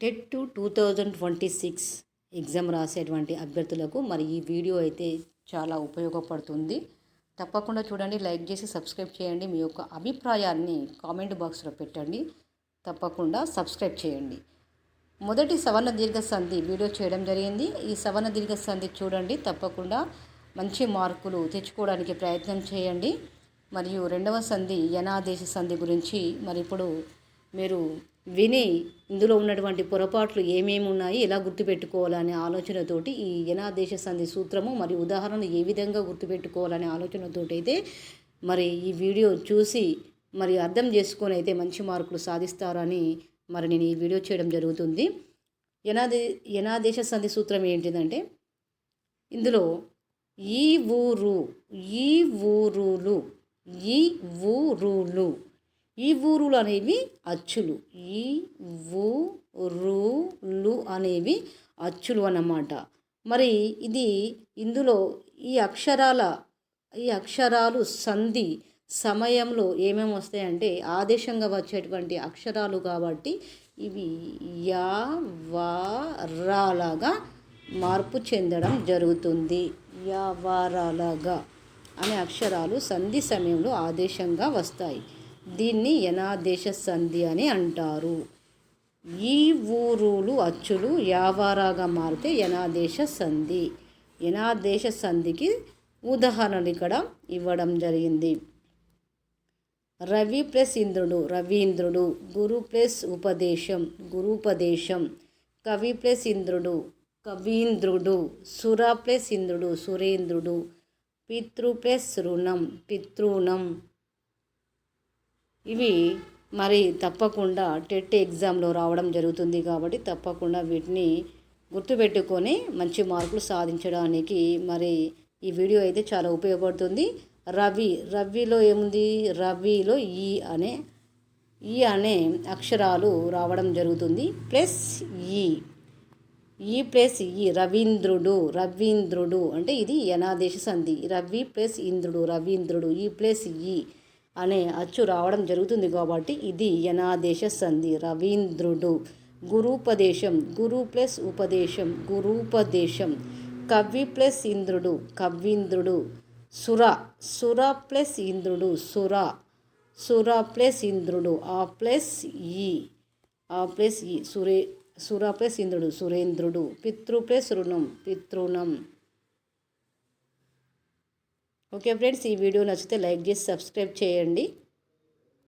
TET 2026 exam రాసేటువంటి అభ్యర్థులకు మరి ఈ వీడియో అయితే చాలా ఉపయోగపడుతుంది. తప్పకుండా చూడండి, లైక్ చేసి సబ్స్క్రైబ్ చేయండి. మీ యొక్క అభిప్రాయాన్ని కామెంట్ బాక్స్లో పెట్టండి. తప్పకుండా సబ్స్క్రైబ్ చేయండి. మొదటి సవర్ణ దీర్ఘ సంధి వీడియో చేయడం జరిగింది. ఈ సవర్ణ దీర్ఘ సంధి చూడండి, తప్పకుండా మంచి మార్కులు తెచ్చుకోవడానికి ప్రయత్నం చేయండి. మరియు రెండవ సంధి యనాదేశ సంధి గురించి మరి ఇప్పుడు మీరు విని ఇందులో ఉన్నటువంటి పొరపాట్లు ఏమేమి ఉన్నాయి, ఎలా గుర్తుపెట్టుకోవాలనే ఆలోచనతోటి ఈ యనాదేశ సంధి సూత్రము మరియు ఉదాహరణలు ఏ విధంగా గుర్తుపెట్టుకోవాలనే ఆలోచనతోటి అయితే మరి ఈ వీడియో చూసి మరి అర్థం చేసుకొని అయితే మంచి మార్కులు సాధిస్తారని మరి నేను ఈ వీడియో చేయడం జరుగుతుంది. యనాదేశ సంధి సూత్రం ఏంటిదంటే, ఇందులో ఈ ఊరు, ఈ ఊరులు, ఈ ఊరులు, ఈ ఊరులు అనేవి అచ్చులు, ఈ ఊరులు అనేవి అచ్చులు అన్నమాట. మరి ఇందులో ఈ అక్షరాలు సంధి సమయంలో ఏమేమి వస్తాయంటే ఆదేశంగా వచ్చేటువంటి అక్షరాలు కాబట్టి ఇవి యా వా రాలాగా మార్పు చెందడం జరుగుతుంది. యా వా రాలాగా అనే అక్షరాలు సంధి సమయంలో ఆదేశంగా వస్తాయి. దీన్ని యనాదేశ సంధి అని అంటారు. ఈ ఊరులు అచ్చులు యావారాగా మారితే యనాదేశ సంధి. యనాదేశ సంధికి ఉదాహరణలు ఇక్కడ ఇవ్వడం జరిగింది. రవి ప్లస్ ఇంద్రుడు, రవీంద్రుడు. గురు ప్లస్ ఉపదేశం, గురుపదేశం. కవి ప్లస్ ఇంద్రుడు, కవీంద్రుడు. సుర ప్లస్ ఇంద్రుడు, సురేంద్రుడు. పితృ ప్లస్ రుణం, పితృణం. ఇవి మరి తప్పకుండా టెట్ ఎగ్జామ్లో రావడం జరుగుతుంది కాబట్టి తప్పకుండా వీటిని గుర్తుపెట్టుకొని మంచి మార్కులు సాధించడానికి మరి ఈ వీడియో అయితే చాలా ఉపయోగపడుతుంది. రవిలో ఏముంది, రవిలో ఈ అనే అక్షరాలు రావడం జరుగుతుంది. ప్లస్ ఈ ప్లస్ ఈ రవీంద్రుడు అంటే ఇది యనాదేశ సంధి. రవి ప్లస్ ఇంద్రుడు, రవీంద్రుడు. ఈ ప్లస్ ఈ అనే అచ్చు రావడం జరుగుతుంది కాబట్టి ఇది యనాదేశ సంధి. రవీంద్రుడు. గురుపదేశం, గురు ప్లస్ ఉపదేశం, గురుపదేశం. కవి ప్లస్ ఇంద్రుడు, కవీంద్రుడు. సుర ప్లస్ ఇంద్రుడు, సుర ప్లస్ ఇంద్రుడు. ఆ ప్లస్ ఈ సుర ప్లస్ ఇంద్రుడు, సురేంద్రుడు. పితృ ప్లస్ రుణం, పితృణం. ఓకే ఫ్రెండ్స్, ఈ వీడియో నచ్చితే లైక్ చేసి సబ్స్క్రైబ్ చేయండి.